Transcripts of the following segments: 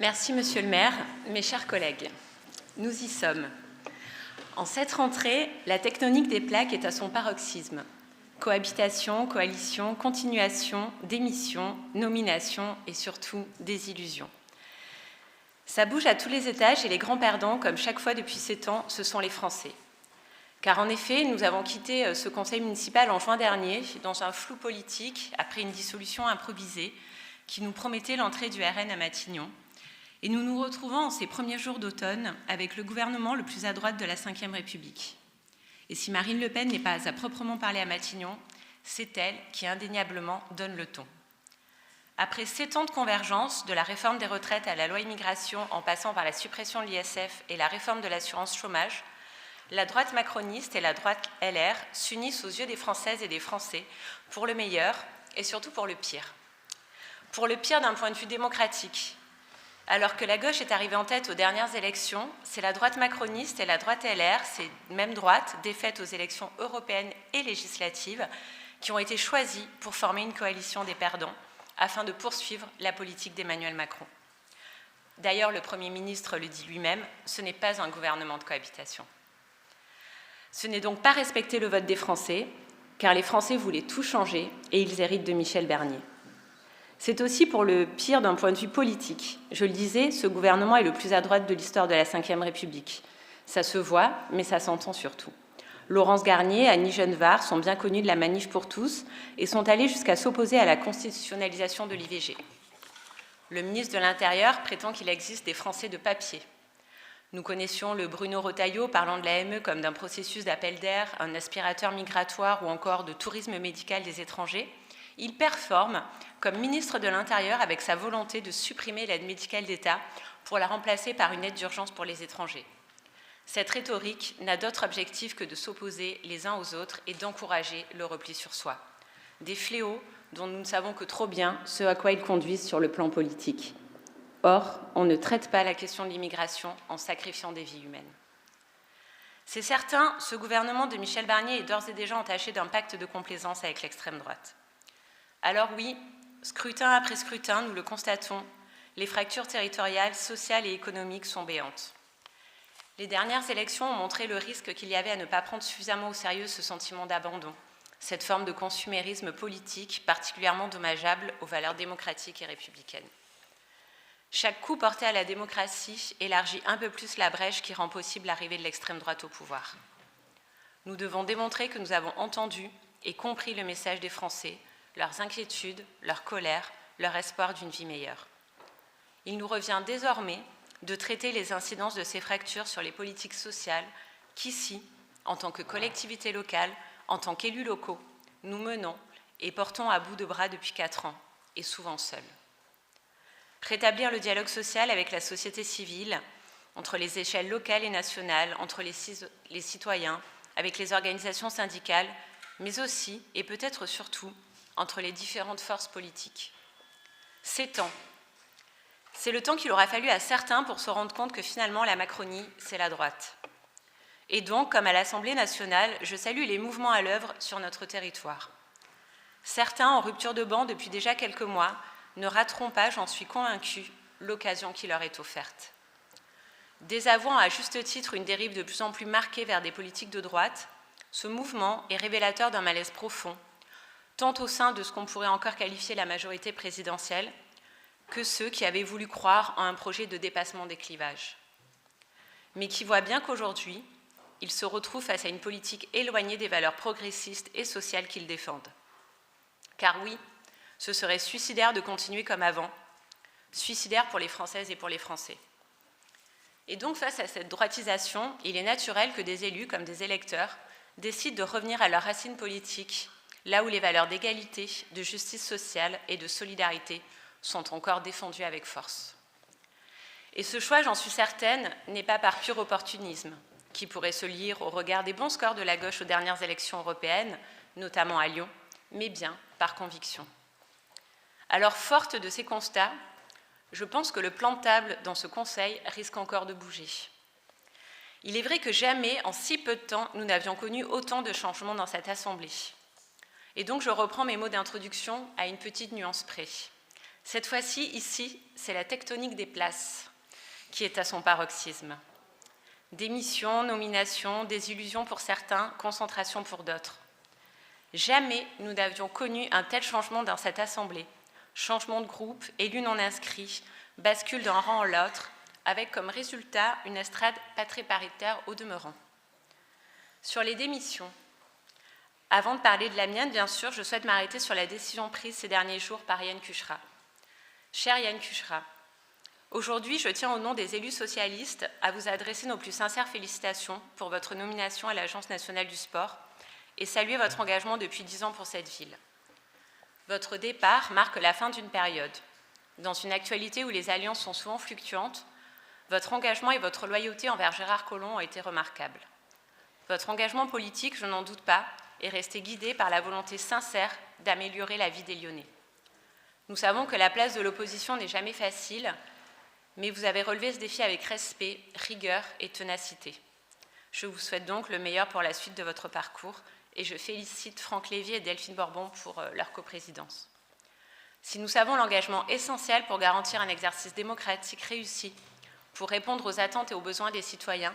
Merci, Monsieur le maire, mes chers collègues. Nous y sommes. En cette rentrée, la tectonique des plaques est à son paroxysme. Cohabitation, coalition, continuation, démission, nomination et surtout désillusion. Ça bouge à tous les étages et les grands perdants, comme chaque fois depuis 7 ans, ce sont les Français. Car en effet, nous avons quitté ce conseil municipal en juin dernier dans un flou politique après une dissolution improvisée qui nous promettait l'entrée du RN à Matignon. Et nous nous retrouvons en ces premiers jours d'automne avec le gouvernement le plus à droite de la Ve République. Et si Marine Le Pen n'est pas à proprement parler à Matignon, c'est elle qui indéniablement donne le ton. Après 7 ans de convergence, de la réforme des retraites à la loi immigration en passant par la suppression de l'ISF et la réforme de l'assurance chômage, la droite macroniste et la droite LR s'unissent aux yeux des Françaises et des Français pour le meilleur et surtout pour le pire. Pour le pire d'un point de vue démocratique. Alors que la gauche est arrivée en tête aux dernières élections, c'est la droite macroniste et la droite LR, ces mêmes droites, défaites aux élections européennes et législatives, qui ont été choisies pour former une coalition des perdants afin de poursuivre la politique d'Emmanuel Macron. D'ailleurs, le Premier ministre le dit lui-même, ce n'est pas un gouvernement de cohabitation. Ce n'est donc pas respecter le vote des Français, car les Français voulaient tout changer et ils héritent de Michel Barnier. C'est aussi pour le pire d'un point de vue politique. Je le disais, ce gouvernement est le plus à droite de l'histoire de la Ve République. Ça se voit, mais ça s'entend surtout. Laurence Garnier, Annie Genevard sont bien connus de la Manif pour tous et sont allés jusqu'à s'opposer à la constitutionnalisation de l'IVG. Le ministre de l'Intérieur prétend qu'il existe des Français de papier. Nous connaissions le Bruno Retailleau parlant de la ME comme d'un processus d'appel d'air, un aspirateur migratoire ou encore de tourisme médical des étrangers. Il performe comme ministre de l'Intérieur avec sa volonté de supprimer l'aide médicale d'État pour la remplacer par une aide d'urgence pour les étrangers. Cette rhétorique n'a d'autre objectif que de s'opposer les uns aux autres et d'encourager le repli sur soi. Des fléaux dont nous ne savons que trop bien ce à quoi ils conduisent sur le plan politique. Or, on ne traite pas la question de l'immigration en sacrifiant des vies humaines. C'est certain, ce gouvernement de Michel Barnier est d'ores et déjà entaché d'un pacte de complaisance avec l'extrême droite. Alors oui, scrutin après scrutin, nous le constatons, les fractures territoriales, sociales et économiques sont béantes. Les dernières élections ont montré le risque qu'il y avait à ne pas prendre suffisamment au sérieux ce sentiment d'abandon, cette forme de consumérisme politique particulièrement dommageable aux valeurs démocratiques et républicaines. Chaque coup porté à la démocratie élargit un peu plus la brèche qui rend possible l'arrivée de l'extrême droite au pouvoir. Nous devons démontrer que nous avons entendu et compris le message des Français, leurs inquiétudes, leur colère, leur espoir d'une vie meilleure. Il nous revient désormais de traiter les incidences de ces fractures sur les politiques sociales qu'ici, en tant que collectivité locale, en tant qu'élus locaux, nous menons et portons à bout de bras depuis 4 ans, et souvent seuls. Rétablir le dialogue social avec la société civile, entre les échelles locales et nationales, entre les citoyens, avec les organisations syndicales, mais aussi, et peut-être surtout, entre les différentes forces politiques. C'est temps. C'est le temps qu'il aura fallu à certains pour se rendre compte que finalement la Macronie, c'est la droite. Et donc, comme à l'Assemblée nationale, je salue les mouvements à l'œuvre sur notre territoire. Certains, en rupture de banc depuis déjà quelques mois, ne rateront pas, j'en suis convaincue, l'occasion qui leur est offerte. Désavouant à juste titre une dérive de plus en plus marquée vers des politiques de droite, ce mouvement est révélateur d'un malaise profond, tant au sein de ce qu'on pourrait encore qualifier la majorité présidentielle, que ceux qui avaient voulu croire en un projet de dépassement des clivages. Mais qui voient bien qu'aujourd'hui, ils se retrouvent face à une politique éloignée des valeurs progressistes et sociales qu'ils défendent. Car oui, ce serait suicidaire de continuer comme avant, suicidaire pour les Françaises et pour les Français. Et donc, face à cette droitisation, il est naturel que des élus, comme des électeurs, décident de revenir à leurs racines politiques, là où les valeurs d'égalité, de justice sociale et de solidarité sont encore défendues avec force. Et ce choix, j'en suis certaine, n'est pas par pur opportunisme, qui pourrait se lire au regard des bons scores de la gauche aux dernières élections européennes, notamment à Lyon, mais bien par conviction. Alors, forte de ces constats, je pense que le plan de table dans ce Conseil risque encore de bouger. Il est vrai que jamais, en si peu de temps, nous n'avions connu autant de changements dans cette Assemblée. Et donc, je reprends mes mots d'introduction à une petite nuance près. Cette fois-ci, ici, c'est la tectonique des places qui est à son paroxysme. Démission, nomination, désillusion pour certains, concentration pour d'autres. Jamais nous n'avions connu un tel changement dans cette assemblée. Changement de groupe, élus non inscrits, bascule d'un rang en l'autre, avec comme résultat une estrade pas très paritaire au demeurant. Sur les démissions, avant de parler de la mienne, bien sûr, je souhaite m'arrêter sur la décision prise ces derniers jours par Yann Cucherat. Cher Yann Cucherat, aujourd'hui, je tiens au nom des élus socialistes à vous adresser nos plus sincères félicitations pour votre nomination à l'Agence nationale du sport et saluer votre engagement depuis 10 ans pour cette ville. Votre départ marque la fin d'une période. Dans une actualité où les alliances sont souvent fluctuantes, votre engagement et votre loyauté envers Gérard Collomb ont été remarquables. Votre engagement politique, je n'en doute pas, est resté guidé par la volonté sincère d'améliorer la vie des Lyonnais. Nous savons que la place de l'opposition n'est jamais facile, mais vous avez relevé ce défi avec respect, rigueur et ténacité. Je vous souhaite donc le meilleur pour la suite de votre parcours et je félicite Franck Lévy et Delphine Bourbon pour leur coprésidence. Si nous savons l'engagement essentiel pour garantir un exercice démocratique réussi, pour répondre aux attentes et aux besoins des citoyens,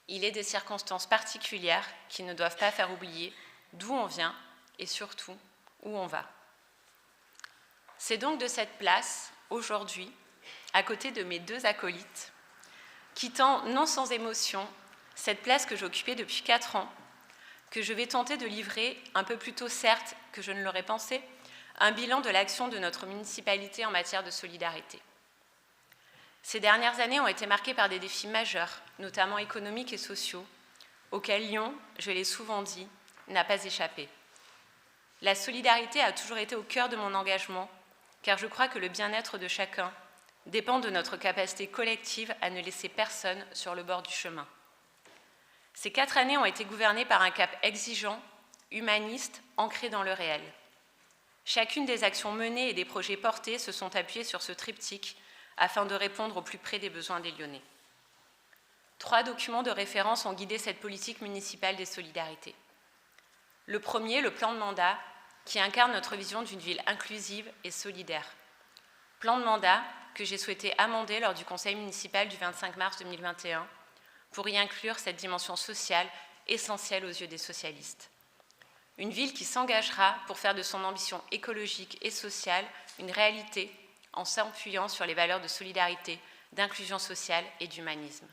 il est des circonstances particulières qui ne doivent pas faire oublier d'où on vient et surtout où on va. C'est donc de cette place, aujourd'hui, à côté de mes deux acolytes, quittant non sans émotion cette place que j'occupais depuis 4 ans, que je vais tenter de livrer, un peu plus tôt certes que je ne l'aurais pensé, un bilan de l'action de notre municipalité en matière de solidarité. Ces dernières années ont été marquées par des défis majeurs, notamment économiques et sociaux, auxquels Lyon, je l'ai souvent dit, n'a pas échappé. La solidarité a toujours été au cœur de mon engagement, car je crois que le bien-être de chacun dépend de notre capacité collective à ne laisser personne sur le bord du chemin. Ces 4 années ont été gouvernées par un cap exigeant, humaniste, ancré dans le réel. Chacune des actions menées et des projets portés se sont appuyés sur ce triptyque afin de répondre au plus près des besoins des Lyonnais. 3 documents de référence ont guidé cette politique municipale des solidarités. Le premier, le plan de mandat, qui incarne notre vision d'une ville inclusive et solidaire. Plan de mandat que j'ai souhaité amender lors du conseil municipal du 25 mars 2021 pour y inclure cette dimension sociale essentielle aux yeux des socialistes. Une ville qui s'engagera pour faire de son ambition écologique et sociale une réalité en s'appuyant sur les valeurs de solidarité, d'inclusion sociale et d'humanisme.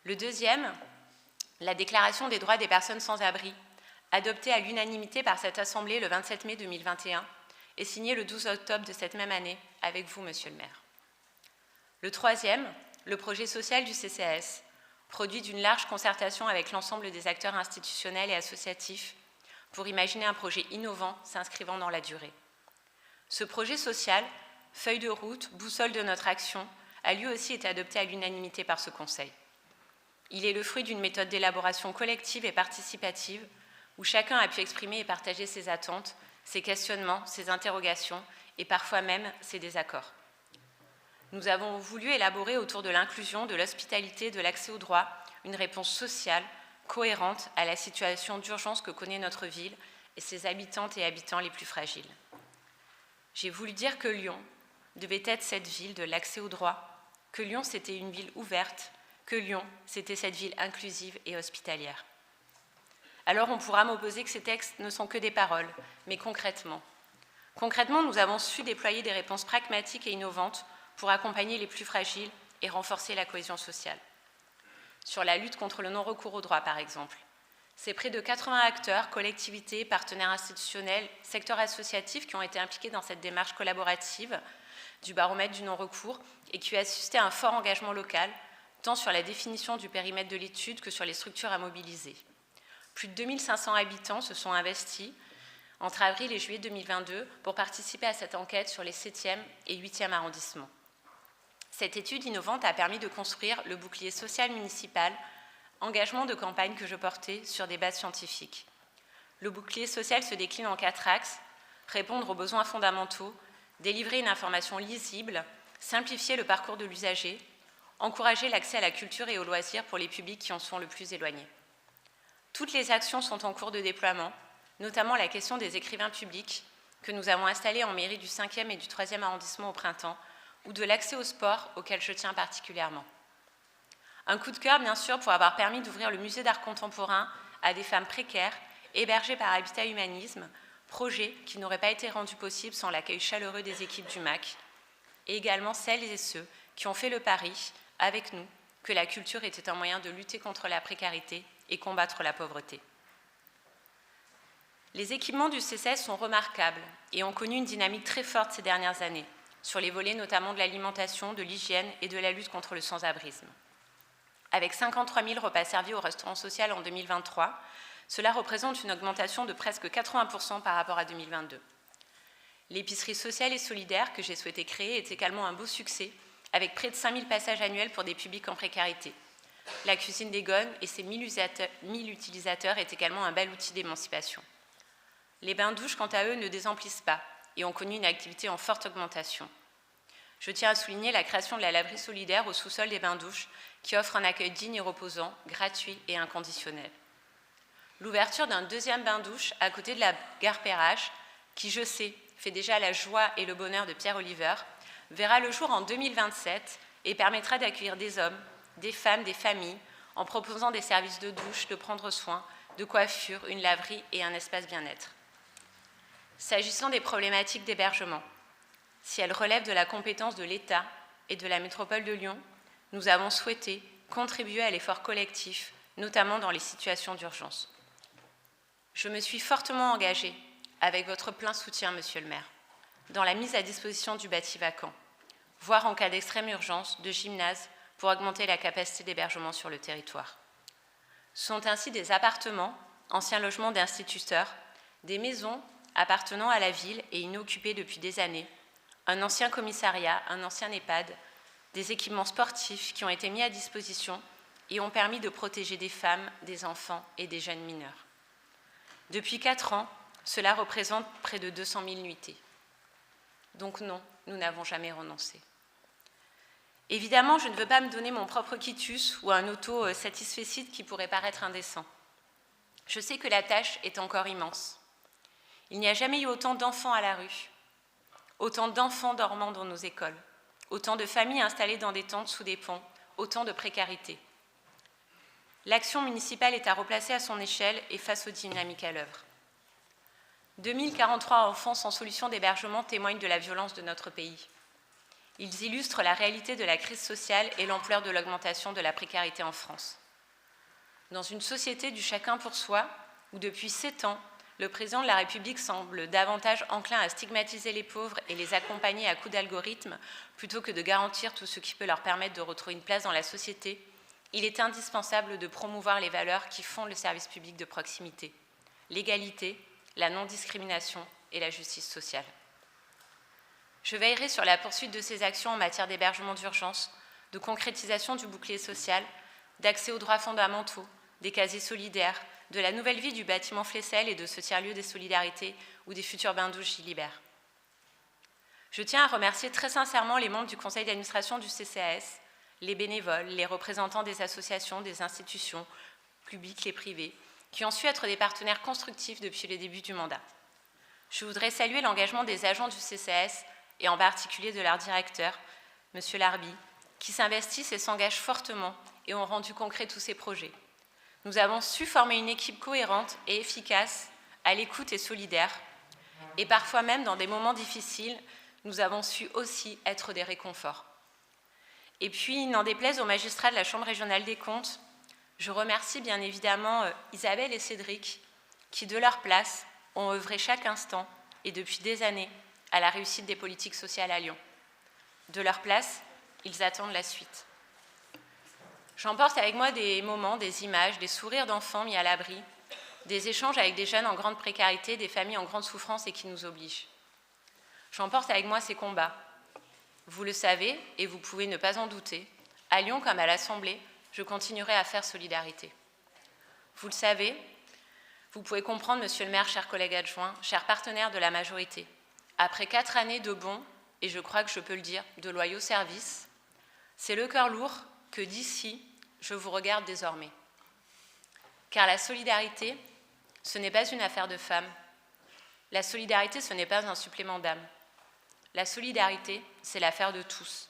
Le deuxième, la Déclaration des droits des personnes sans abri, adoptée à l'unanimité par cette Assemblée le 27 mai 2021 et signée le 12 octobre de cette même année avec vous, Monsieur le maire. Le troisième, le projet social du CCAS, produit d'une large concertation avec l'ensemble des acteurs institutionnels et associatifs pour imaginer un projet innovant s'inscrivant dans la durée. Ce projet social, feuille de route, boussole de notre action, a lui aussi été adopté à l'unanimité par ce Conseil. Il est le fruit d'une méthode d'élaboration collective et participative où chacun a pu exprimer et partager ses attentes, ses questionnements, ses interrogations et parfois même ses désaccords. Nous avons voulu élaborer autour de l'inclusion, de l'hospitalité, de l'accès aux droits, une réponse sociale, cohérente à la situation d'urgence que connaît notre ville et ses habitantes et habitants les plus fragiles. J'ai voulu dire que Lyon devait être cette ville de l'accès aux droits, que Lyon c'était une ville ouverte, que Lyon c'était cette ville inclusive et hospitalière. Alors on pourra m'opposer que ces textes ne sont que des paroles, mais concrètement, nous avons su déployer des réponses pragmatiques et innovantes pour accompagner les plus fragiles et renforcer la cohésion sociale. Sur la lutte contre le non-recours aux droits, par exemple, c'est près de 80 acteurs, collectivités, partenaires institutionnels, secteurs associatifs qui ont été impliqués dans cette démarche collaborative du baromètre du non-recours et qui ont assisté à un fort engagement local, tant sur la définition du périmètre de l'étude que sur les structures à mobiliser. Plus de 2500 habitants se sont investis entre avril et juillet 2022 pour participer à cette enquête sur les 7e et 8e arrondissements. Cette étude innovante a permis de construire le bouclier social municipal, engagement de campagne que je portais sur des bases scientifiques. Le bouclier social se décline en 4 axes: répondre aux besoins fondamentaux, délivrer une information lisible, simplifier le parcours de l'usager, encourager l'accès à la culture et aux loisirs pour les publics qui en sont le plus éloignés. Toutes les actions sont en cours de déploiement, notamment la question des écrivains publics, que nous avons installées en mairie du 5e et du 3e arrondissement au printemps, ou de l'accès au sport auquel je tiens particulièrement. Un coup de cœur, bien sûr, pour avoir permis d'ouvrir le musée d'art contemporain à des femmes précaires, hébergées par Habitat Humanisme, projet qui n'aurait pas été rendu possible sans l'accueil chaleureux des équipes du MAC, et également celles et ceux qui ont fait le pari, avec nous, que la culture était un moyen de lutter contre la précarité et combattre la pauvreté. Les équipements du CCS sont remarquables et ont connu une dynamique très forte ces dernières années, sur les volets notamment de l'alimentation, de l'hygiène et de la lutte contre le sans-abrisme. Avec 53 000 repas servis au restaurant social en 2023, cela représente une augmentation de presque 80% par rapport à 2022. L'épicerie sociale et solidaire que j'ai souhaité créer est également un beau succès, avec près de 5 000 passages annuels pour des publics en précarité. La cuisine des Gones et ses 1000 utilisateurs est également un bel outil d'émancipation. Les bains-douches, quant à eux, ne désemplissent pas et ont connu une activité en forte augmentation. Je tiens à souligner la création de la laverie solidaire au sous-sol des bains-douches qui offre un accueil digne et reposant, gratuit et inconditionnel. L'ouverture d'un deuxième bain-douche à côté de la gare Perrache, qui, je sais, fait déjà la joie et le bonheur de Pierre Oliver, verra le jour en 2027 et permettra d'accueillir des hommes, des femmes, des familles, en proposant des services de douche, de prendre soin, de coiffure, une laverie et un espace bien-être. S'agissant des problématiques d'hébergement, si elles relèvent de la compétence de l'État et de la métropole de Lyon, nous avons souhaité contribuer à l'effort collectif, notamment dans les situations d'urgence. Je me suis fortement engagée, avec votre plein soutien, Monsieur le maire, dans la mise à disposition du bâti vacant, voire en cas d'extrême urgence, de gymnase pour augmenter la capacité d'hébergement sur le territoire. Ce sont ainsi des appartements, anciens logements d'instituteurs, des maisons appartenant à la ville et inoccupées depuis des années, un ancien commissariat, un ancien EHPAD, des équipements sportifs qui ont été mis à disposition et ont permis de protéger des femmes, des enfants et des jeunes mineurs. Depuis 4 ans, cela représente près de 200 000 nuitées. Donc non, nous n'avons jamais renoncé. Évidemment, je ne veux pas me donner mon propre quitus ou un auto-satisfecit qui pourrait paraître indécent. Je sais que la tâche est encore immense. Il n'y a jamais eu autant d'enfants à la rue, autant d'enfants dormant dans nos écoles, autant de familles installées dans des tentes sous des ponts, autant de précarité. L'action municipale est à replacer à son échelle et face aux dynamiques à l'œuvre. 2043 enfants sans solution d'hébergement témoignent de la violence de notre pays. Ils illustrent la réalité de la crise sociale et l'ampleur de l'augmentation de la précarité en France. Dans une société du chacun pour soi, où depuis 7 ans, le président de la République semble davantage enclin à stigmatiser les pauvres et les accompagner à coups d'algorithme, plutôt que de garantir tout ce qui peut leur permettre de retrouver une place dans la société, il est indispensable de promouvoir les valeurs qui fondent le service public de proximité, l'égalité, la non-discrimination et la justice sociale. Je veillerai sur la poursuite de ces actions en matière d'hébergement d'urgence, de concrétisation du bouclier social, d'accès aux droits fondamentaux, des casiers solidaires, de la nouvelle vie du bâtiment Flessel et de ce tiers-lieu des solidarités ou des futurs bains-douches Gilibert. Je tiens à remercier très sincèrement les membres du conseil d'administration du CCAS, les bénévoles, les représentants des associations, des institutions, publiques et privées, qui ont su être des partenaires constructifs depuis le début du mandat. Je voudrais saluer l'engagement des agents du CCAS et en particulier de leur directeur, M. Larby, qui s'investissent et s'engagent fortement et ont rendu concret tous ces projets. Nous avons su former une équipe cohérente et efficace, à l'écoute et solidaire, et parfois même dans des moments difficiles, nous avons su aussi être des réconforts. Et puis, n'en déplaise aux magistrats de la Chambre régionale des comptes, je remercie bien évidemment Isabelle et Cédric, qui de leur place ont œuvré chaque instant et depuis des années à la réussite des politiques sociales à Lyon. De leur place, ils attendent la suite. J'emporte avec moi des moments, des images, des sourires d'enfants mis à l'abri, des échanges avec des jeunes en grande précarité, des familles en grande souffrance et qui nous obligent. J'emporte avec moi ces combats. Vous le savez, et vous pouvez ne pas en douter, à Lyon comme à l'Assemblée, je continuerai à faire solidarité. Vous le savez, vous pouvez comprendre, Monsieur le maire, chers collègues adjoints, chers partenaires de la majorité, après 4 années de bons, et je crois que je peux le dire, de loyaux services, c'est le cœur lourd que d'ici, je vous regarde désormais. Car la solidarité, ce n'est pas une affaire de femmes, La solidarité, ce n'est pas un supplément d'âme. La solidarité, c'est l'affaire de tous.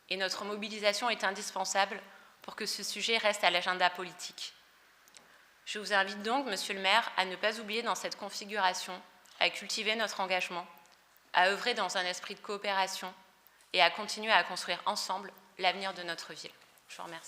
Et notre mobilisation est indispensable pour que ce sujet reste à l'agenda politique. Je vous invite donc, Monsieur le maire, à ne pas oublier dans cette configuration, à cultiver notre engagement, à œuvrer dans un esprit de coopération et à continuer à construire ensemble l'avenir de notre ville. Je vous remercie.